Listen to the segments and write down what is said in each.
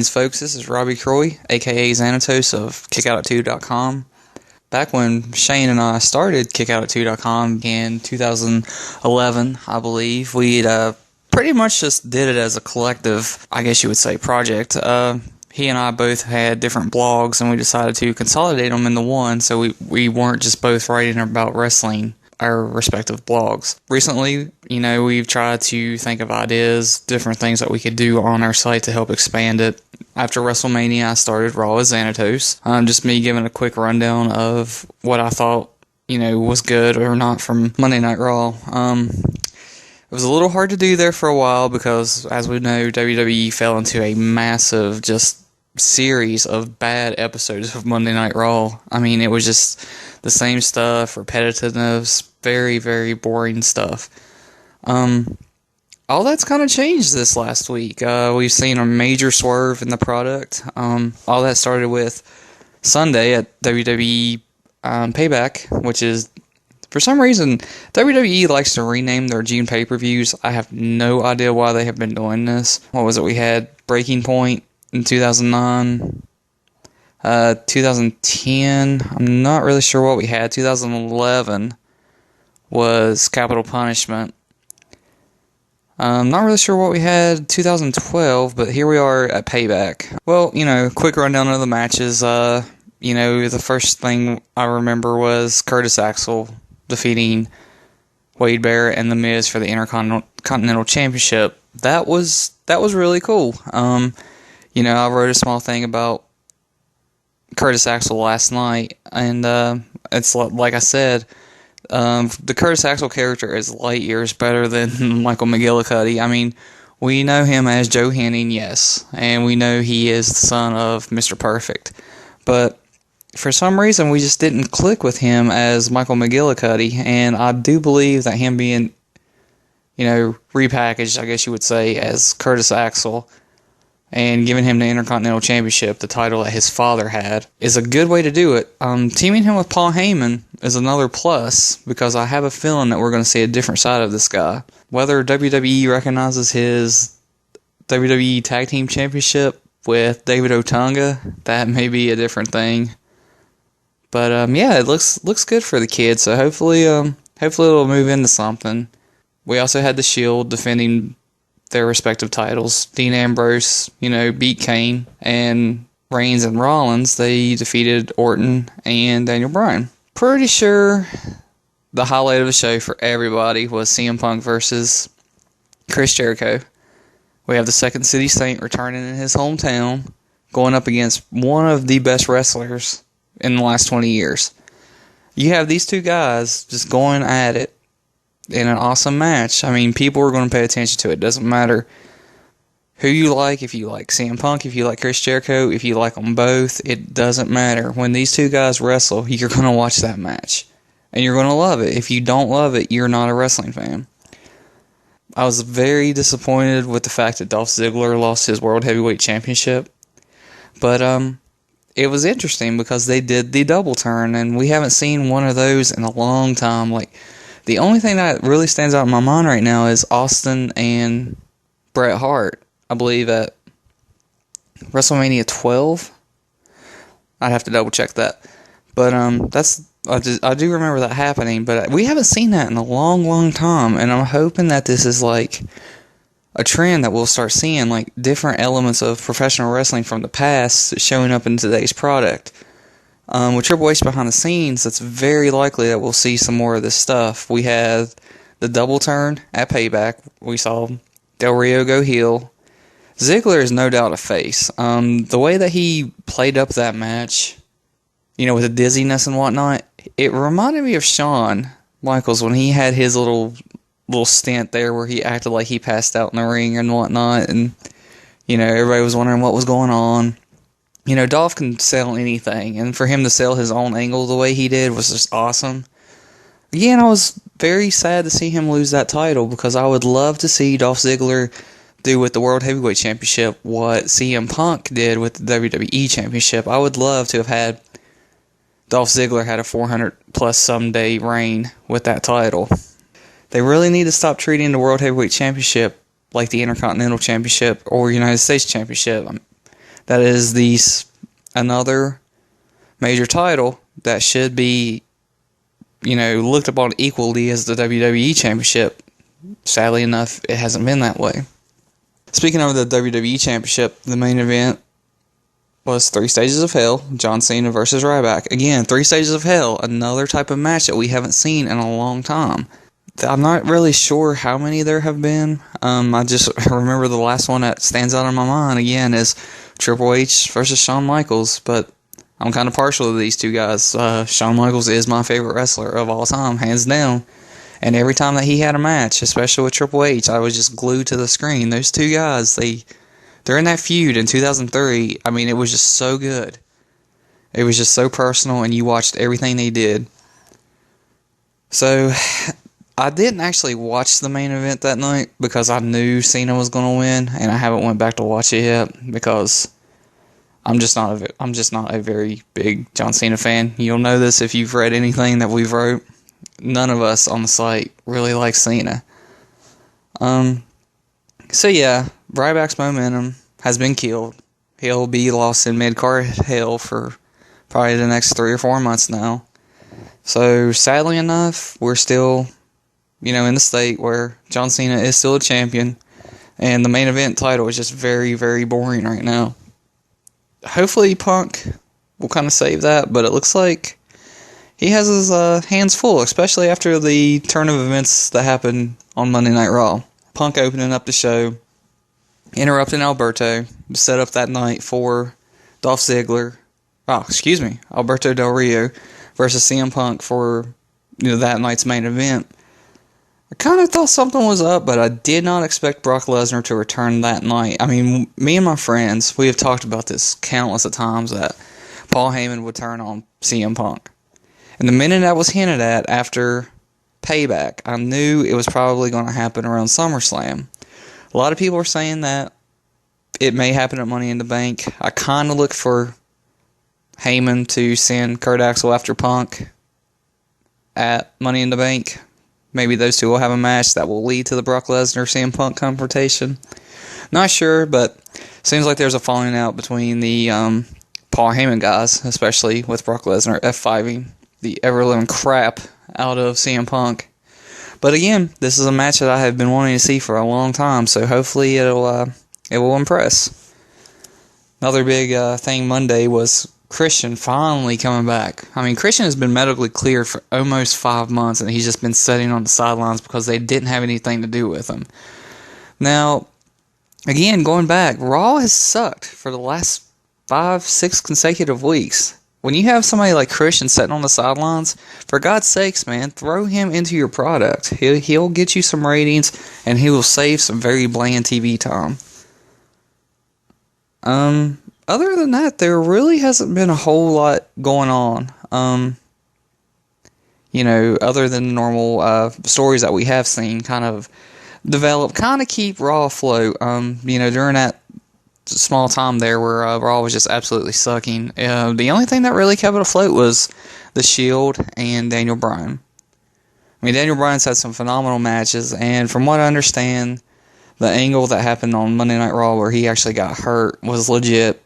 Greetings, folks. This is Robbie Croy, aka Xanatos of KickoutAt2.com. Back when Shane and I started KickoutAt2.com in 2011, I believe, we pretty much just did it as a collective, I guess you would say, project. He and I both had different blogs, and we decided to consolidate them into one, so we weren't just both writing about wrestling, our respective blogs. Recently, we've tried to think of ideas, different things that we could do on our site to help expand it. After WrestleMania, I started Raw as Xanatos. Just me giving a quick rundown of what I thought, was good or not from Monday Night Raw. It was a little hard to do there for a while because, as we know, WWE fell into a massive series of bad episodes of Monday Night Raw. I mean, it was just the same stuff, repetitiveness, very, very boring stuff. All that's kind of changed this last week. We've seen a major swerve in the product. All that started with Sunday at WWE Payback, which is, for some reason, WWE likes to rename their June pay-per-views. I have no idea why they have been doing this. What was it? We had Breaking Point in 2009, 2010, I'm not really sure what we had. 2011 was Capital Punishment. I'm not really sure what we had 2012, but here we are at Payback. Well, quick rundown of the matches. The first thing I remember was Curtis Axel defeating Wade Barrett and The Miz for the Intercontinental Championship. That was really cool. I wrote a small thing about Curtis Axel last night, and it's like I said, the Curtis Axel character is light years better than Michael McGillicuddy. I mean, we know him as Joe Henning, yes, and we know he is the son of Mr. Perfect, but for some reason we just didn't click with him as Michael McGillicuddy, and I do believe that him being, repackaged, I guess you would say, as Curtis Axel, and giving him the Intercontinental Championship, the title that his father had, is a good way to do it. Teaming him with Paul Heyman is another plus, because I have a feeling that we're going to see a different side of this guy. Whether WWE recognizes his WWE Tag Team Championship with David Otunga, that may be a different thing. But it looks good for the kids, so hopefully it'll move into something. We also had the Shield defending their respective titles. Dean Ambrose, beat Kane, and Reigns and Rollins, they defeated Orton and Daniel Bryan. Pretty sure the highlight of the show for everybody was CM Punk versus Chris Jericho. We have the Second City Saint returning in his hometown, going up against one of the best wrestlers in the last 20 years. You have these two guys just going at it in an awesome match. I mean, people are going to pay attention to it. It doesn't matter who you like, if you like CM Punk, if you like Chris Jericho, if you like them both, it doesn't matter. When these two guys wrestle, you're going to watch that match, and you're going to love it. If you don't love it, you're not a wrestling fan. I was very disappointed with the fact that Dolph Ziggler lost his World Heavyweight Championship, but it was interesting because they did the double turn, and we haven't seen one of those in a long time. The only thing that really stands out in my mind right now is Austin and Bret Hart, I believe, at WrestleMania 12. I'd have to double check that. But I do remember that happening, but we haven't seen that in a long, long time, and I'm hoping that this is a trend that we'll start seeing, different elements of professional wrestling from the past showing up in today's product. With Triple H behind the scenes, it's very likely that we'll see some more of this stuff. We had the double turn at Payback. We saw Del Rio go heel. Ziggler is no doubt a face. The way that he played up that match, with the dizziness and whatnot, it reminded me of Shawn Michaels when he had his little stint there where he acted like he passed out in the ring and whatnot, and everybody was wondering what was going on. Dolph can sell anything, and for him to sell his own angle the way he did was just awesome. Again, I was very sad to see him lose that title, because I would love to see Dolph Ziggler do with the World Heavyweight Championship what CM Punk did with the WWE Championship. I would love to have had Dolph Ziggler had a 400-plus someday reign with that title. They really need to stop treating the World Heavyweight Championship like the Intercontinental Championship or United States Championship. That is another major title that should be, looked upon equally as the WWE Championship. Sadly enough, it hasn't been that way. Speaking of the WWE Championship, the main event was 3 Stages of Hell, John Cena versus Ryback. Again, 3 Stages of Hell, another type of match that we haven't seen in a long time. I'm not really sure how many there have been. I just remember the last one that stands out in my mind, again, is Triple H versus Shawn Michaels, but I'm kind of partial to these two guys. Shawn Michaels is my favorite wrestler of all time, hands down. And every time that he had a match, especially with Triple H, I was just glued to the screen. Those two guys, they're in that feud in 2003. I mean, it was just so good. It was just so personal, and you watched everything they did. So, I didn't actually watch the main event that night because I knew Cena was going to win, and I haven't went back to watch it yet because I'm just not a very big John Cena fan. You'll know this if you've read anything that we've wrote. None of us on the site really like Cena. So yeah, Ryback's momentum has been killed. He'll be lost in mid-card hell for probably the next 3 or 4 months now. So sadly enough, we're still, in the state where John Cena is still a champion, and the main event title is just very, very boring right now. Hopefully Punk will kind of save that, but it looks like he has his hands full, especially after the turn of events that happened on Monday Night Raw. Punk opening up the show, interrupting Alberto, set up that night for Dolph Ziggler. Alberto Del Rio versus CM Punk for that night's main event. I kind of thought something was up, but I did not expect Brock Lesnar to return that night. I mean, me and my friends, we have talked about this countless of times that Paul Heyman would turn on CM Punk. And the minute that was hinted at after Payback, I knew it was probably going to happen around SummerSlam. A lot of people are saying that it may happen at Money in the Bank. I kind of look for Heyman to send Kurt Axel after Punk at Money in the Bank. Maybe those two will have a match that will lead to the Brock Lesnar CM Punk confrontation. Not sure, but seems like there's a falling out between the Paul Heyman guys, especially with Brock Lesnar F5ing the ever-living crap out of CM Punk. But again, this is a match that I have been wanting to see for a long time, so hopefully it will impress. Another big thing Monday was Christian finally coming back. I mean, Christian has been medically cleared for almost 5 months, and he's just been sitting on the sidelines because they didn't have anything to do with him. Now, again, going back, Raw has sucked for the last 5-6 consecutive weeks. When you have somebody like Christian sitting on the sidelines, for God's sakes, man, throw him into your product. He'll get you some ratings, and he will save some very bland TV time. Other than that, there really hasn't been a whole lot going on. Other than the normal stories that we have seen kind of develop, kind of keep Raw afloat. During that small time there where Raw was just absolutely sucking. The only thing that really kept it afloat was The Shield and Daniel Bryan. I mean, Daniel Bryan's had some phenomenal matches, and from what I understand, the angle that happened on Monday Night Raw where he actually got hurt was legit.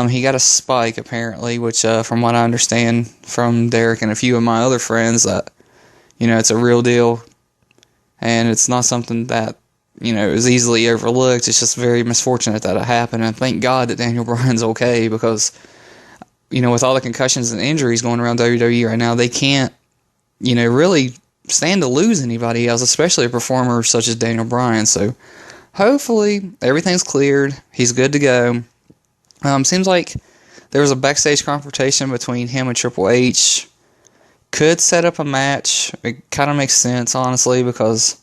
He got a spike, apparently, which, from what I understand from Derek and a few of my other friends, that, it's a real deal, and it's not something that, is easily overlooked. It's just very misfortunate that it happened, and thank God that Daniel Bryan's okay, because, with all the concussions and injuries going around WWE right now, they can't, really stand to lose anybody else, especially a performer such as Daniel Bryan. So, hopefully, everything's cleared. He's good to go. Seems like there was a backstage confrontation between him and Triple H. Could set up a match. It kind of makes sense, honestly, because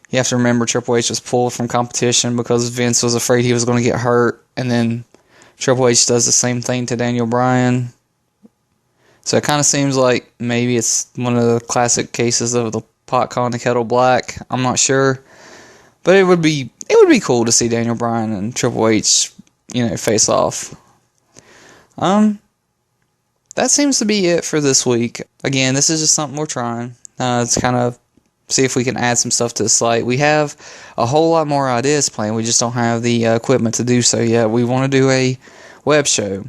you have to remember Triple H was pulled from competition because Vince was afraid he was going to get hurt, and then Triple H does the same thing to Daniel Bryan. So it kind of seems like maybe it's one of the classic cases of the pot calling the kettle black. I'm not sure, but it would be cool to see Daniel Bryan and Triple H, face off. That seems to be it for this week. Again, this is just something we're trying. It's kind of see if we can add some stuff to the site. We have a whole lot more ideas planned. We just don't have the equipment to do so yet. We want to do a web show.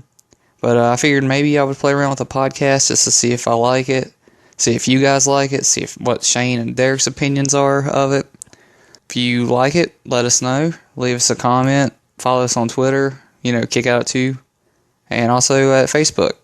But I figured maybe I would play around with the podcast just to see if I like it, see if you guys like it, see what Shane and Derek's opinions are of it. If you like it, let us know. Leave us a comment. Follow us on Twitter. Kick out too. And also at Facebook.